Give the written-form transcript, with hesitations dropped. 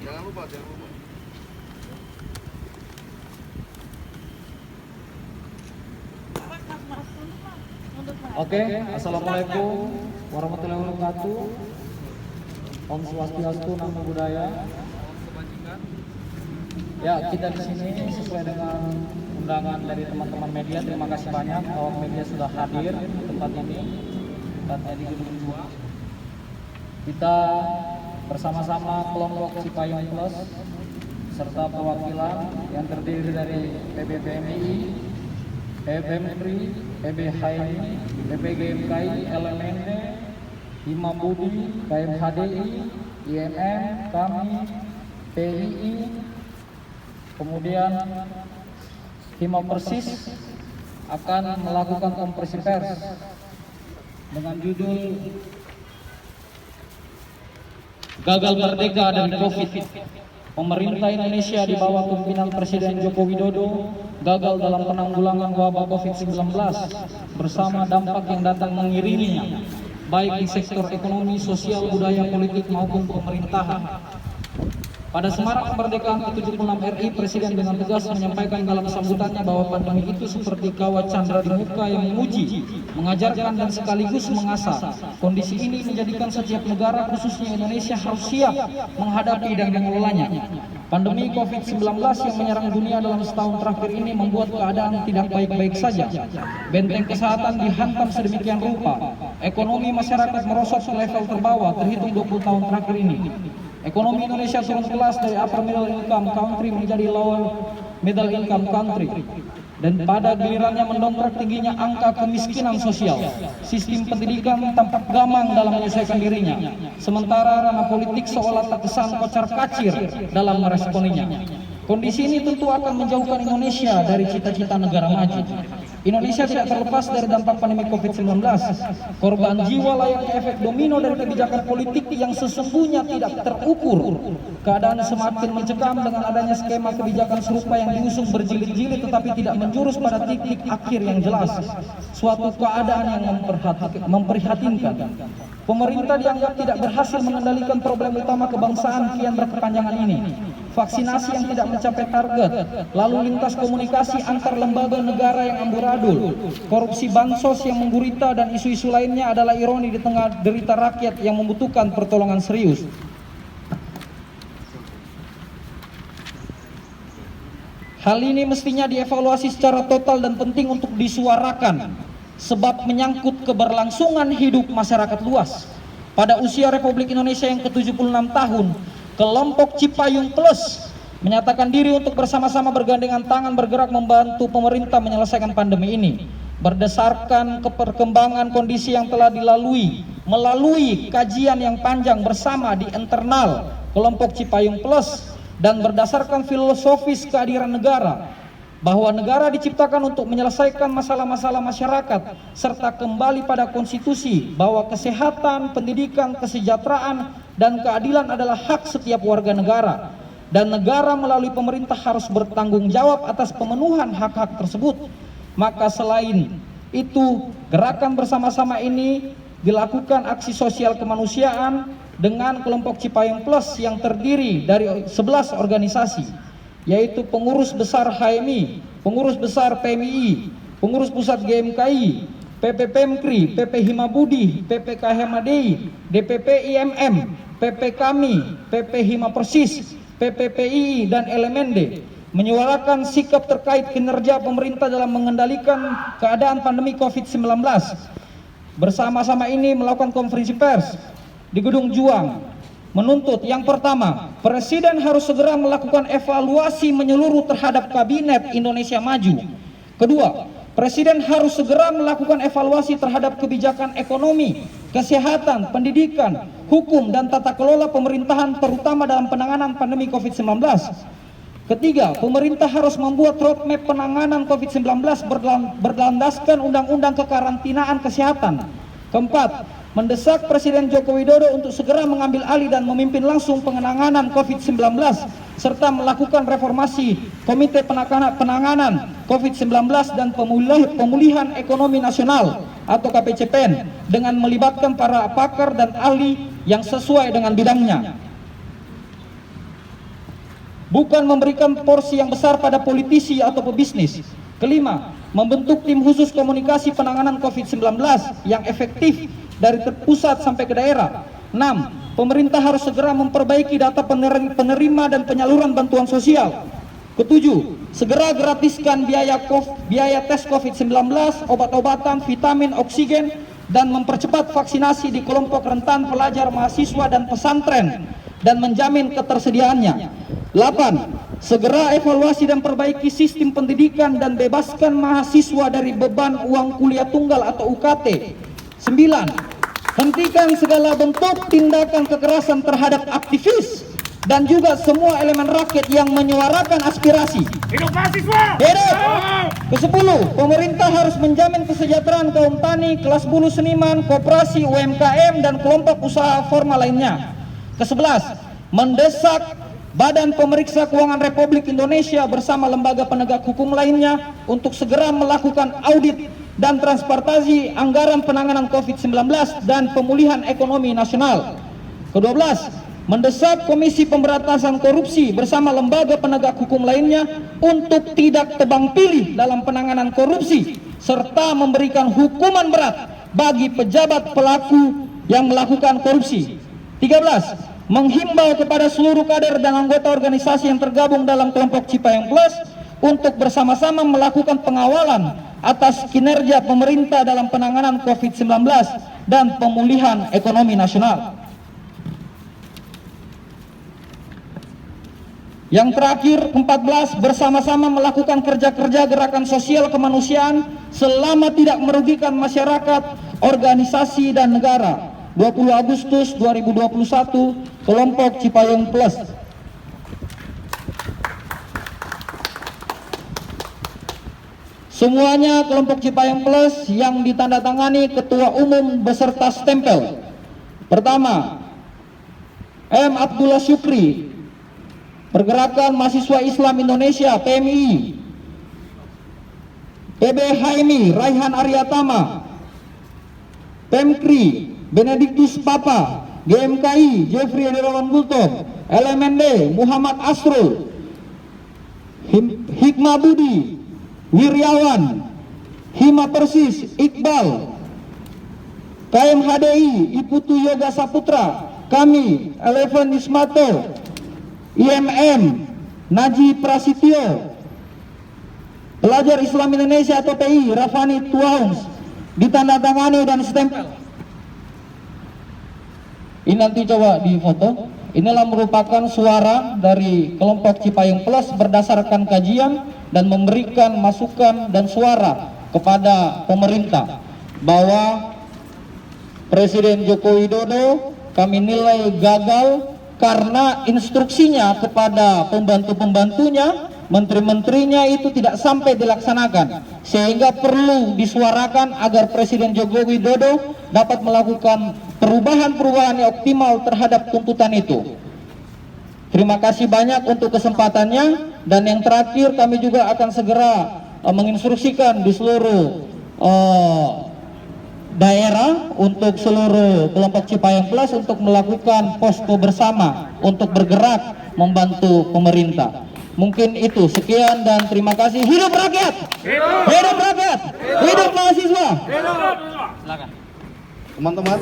Jangan lupa, jangan lupa. Oke, assalamualaikum warahmatullahi wabarakatuh. Om Swastiastu, Namo Buddhaya. Ya, kita di sini sesuai dengan undangan dari teman-teman media. Terima kasih banyak awak media sudah hadir di tempat ini, tempatnya di Gedung 2. Kita bersama-sama kelompok Cipayung Plus serta perwakilan yang terdiri dari PBPMI, PBMRI, PBHMI, PPGMKI, LMND, Hima Budi, KMHDI, IMM, kami, PII, kemudian Hima Persis akan melakukan konferensi pers dengan judul Gagal Merdeka dari Covid. Pemerintah Indonesia di bawah pimpinan Presiden Joko Widodo gagal dalam penanggulangan wabah Covid-19 bersama dampak yang datang mengiringinya, baik di sektor ekonomi, sosial, budaya, politik maupun pemerintahan. Pada semarak kemerdekaan ke-76 RI, Presiden dengan tegas menyampaikan dalam sambutannya bahwa pandemi itu seperti kawat candra di muka yang menguji, mengajarkan dan sekaligus mengasah. Kondisi ini menjadikan setiap negara, khususnya Indonesia, harus siap menghadapi dan mengelolanya. Pandemi COVID-19 yang menyerang dunia dalam setahun terakhir ini membuat keadaan tidak baik-baik saja. Benteng kesehatan dihantam sedemikian rupa. Ekonomi masyarakat merosot ke level terbawah terhitung 20 tahun terakhir ini. Ekonomi Indonesia turun kelas dari upper middle income country menjadi lower middle income country. Dan pada gilirannya mendongkrak tingginya angka kemiskinan sosial. Sistem pendidikan tampak gamang dalam menyelesaikan dirinya. Sementara ranah politik seolah terkesan kocar-kacir dalam meresponinya. Kondisi ini tentu akan menjauhkan Indonesia dari cita-cita negara maju. Indonesia tidak terlepas dari dampak pandemi COVID-19. Korban jiwa layaknya efek domino dari kebijakan politik yang sesungguhnya tidak terukur. Keadaan semakin mencekam dengan adanya skema kebijakan serupa yang diusung berjilid-jilid tetapi tidak menjurus pada titik akhir yang jelas. Suatu keadaan yang memprihatinkan. Pemerintah dianggap tidak berhasil mengendalikan problem utama kebangsaan kian berkepanjangan ini. Vaksinasi yang tidak mencapai target, lalu lintas komunikasi antar lembaga negara yang amburadul, korupsi bansos yang menggurita dan isu-isu lainnya adalah ironi di tengah derita rakyat yang membutuhkan pertolongan serius. Hal ini mestinya dievaluasi secara total dan penting untuk disuarakan, sebab menyangkut keberlangsungan hidup masyarakat luas. Pada usia Republik Indonesia yang ke-76 tahun, kelompok Cipayung Plus menyatakan diri untuk bersama-sama bergandengan tangan bergerak membantu pemerintah menyelesaikan pandemi ini. Berdasarkan perkembangan kondisi yang telah dilalui, melalui kajian yang panjang bersama di internal kelompok Cipayung Plus, dan berdasarkan filosofis kehadiran negara, bahwa negara diciptakan untuk menyelesaikan masalah-masalah masyarakat serta kembali pada konstitusi bahwa kesehatan, pendidikan, kesejahteraan, dan keadilan adalah hak setiap warga negara, dan negara melalui pemerintah harus bertanggung jawab atas pemenuhan hak-hak tersebut. Maka selain itu, gerakan bersama-sama ini dilakukan aksi sosial kemanusiaan dengan kelompok Cipayung Plus yang terdiri dari 11 organisasi, yaitu pengurus besar HMI, pengurus besar PMI, pengurus pusat GMKI, PPPMKRI, PP Hima Budi, PP KHMDI, DPP IMM, PP Kami, PP Hima Persis, PPPI, dan LMND menyuarakan sikap terkait kinerja pemerintah dalam mengendalikan keadaan pandemi COVID-19. Bersama-sama ini melakukan konferensi pers di Gedung Juang, menuntut yang pertama, Presiden harus segera melakukan evaluasi menyeluruh terhadap Kabinet Indonesia Maju. Kedua, Presiden harus segera melakukan evaluasi terhadap kebijakan ekonomi, kesehatan, pendidikan, hukum, dan tata kelola pemerintahan terutama dalam penanganan pandemi COVID-19. Ketiga, pemerintah harus membuat roadmap penanganan COVID-19 berlandaskan Undang-Undang Kekarantinaan Kesehatan. Keempat, mendesak Presiden Joko Widodo untuk segera mengambil alih dan memimpin langsung penanganan COVID-19 serta melakukan reformasi Komite Penanganan COVID-19 dan Pemulihan Ekonomi Nasional atau KPCPN dengan melibatkan para pakar dan ahli yang sesuai dengan bidangnya. bukan memberikan porsi yang besar pada politisi atau pebisnis. Kelima, membentuk tim khusus komunikasi penanganan COVID-19 yang efektif dari terpusat sampai ke daerah. 6. Pemerintah harus segera memperbaiki data penerima dan penyaluran bantuan sosial. Ketujuh, segera gratiskan biaya tes COVID-19, obat-obatan, vitamin, oksigen, dan mempercepat vaksinasi di kelompok rentan pelajar, mahasiswa, dan pesantren, dan menjamin ketersediaannya. 8. Segera evaluasi dan perbaiki sistem pendidikan dan bebaskan mahasiswa dari beban uang kuliah tunggal atau UKT. 9. Hentikan segala bentuk tindakan kekerasan terhadap aktivis dan juga semua elemen rakyat yang menyuarakan aspirasi. Hidup mahasiswa! Hidup! Ke-10, pemerintah harus menjamin kesejahteraan kaum tani, kelas buruh seniman, koperasi, UMKM, dan kelompok usaha formal lainnya. Ke-11, mendesak Badan Pemeriksa Keuangan Republik Indonesia bersama lembaga penegak hukum lainnya untuk segera melakukan audit dan transportasi anggaran penanganan COVID-19 dan pemulihan ekonomi nasional. Ke-12, mendesak Komisi Pemberantasan Korupsi bersama lembaga penegak hukum lainnya untuk tidak tebang pilih dalam penanganan korupsi serta memberikan hukuman berat bagi pejabat pelaku yang melakukan korupsi. 13. Menghimbau kepada seluruh kader dan anggota organisasi yang tergabung dalam kelompok Cipayung Plus untuk bersama-sama melakukan pengawalan atas kinerja pemerintah dalam penanganan COVID-19 dan pemulihan ekonomi nasional. Yang terakhir, 14, bersama-sama melakukan kerja-kerja gerakan sosial kemanusiaan selama tidak merugikan masyarakat, organisasi, dan negara. 20 Agustus 2021, kelompok Cipayung Plus. Semuanya kelompok Cipayung Plus yang ditandatangani Ketua Umum beserta stempel. Pertama, M. Abdullah Syukri, Pergerakan Mahasiswa Islam Indonesia PMI. PB Haimi Raihan Aryatama, Pemkri Benediktus Papa, GMKI Jeffrey Hendrawan Bulto, LMND Muhammad Asrul, Hikmah Budi Wiryawan, Hima Persis Iqbal, KMHDI Iputu Yoga Saputra, kami Eleven Ismato, IMM Naji Prasetyo, Pelajar Islam Indonesia atau PI Rafani Tuaungs, ditandatangani dan stempel. Ini nanti coba di foto. Inilah merupakan suara dari kelompok Cipayung Plus berdasarkan kajian dan memberikan masukan dan suara kepada pemerintah bahwa Presiden Joko Widodo kami nilai gagal karena instruksinya kepada pembantu-pembantunya, menteri-menterinya itu tidak sampai dilaksanakan, sehingga perlu disuarakan agar Presiden Joko Widodo dapat melakukan perubahan-perubahan yang optimal terhadap tuntutan itu. Terima kasih banyak untuk kesempatannya, dan yang terakhir kami juga akan segera menginstruksikan di seluruh daerah untuk seluruh kelompok Cipayung Plus untuk melakukan posko bersama untuk bergerak membantu pemerintah. Mungkin itu, sekian dan terima kasih. Hidup rakyat! Hidup rakyat! Hidup mahasiswa! Teman-teman.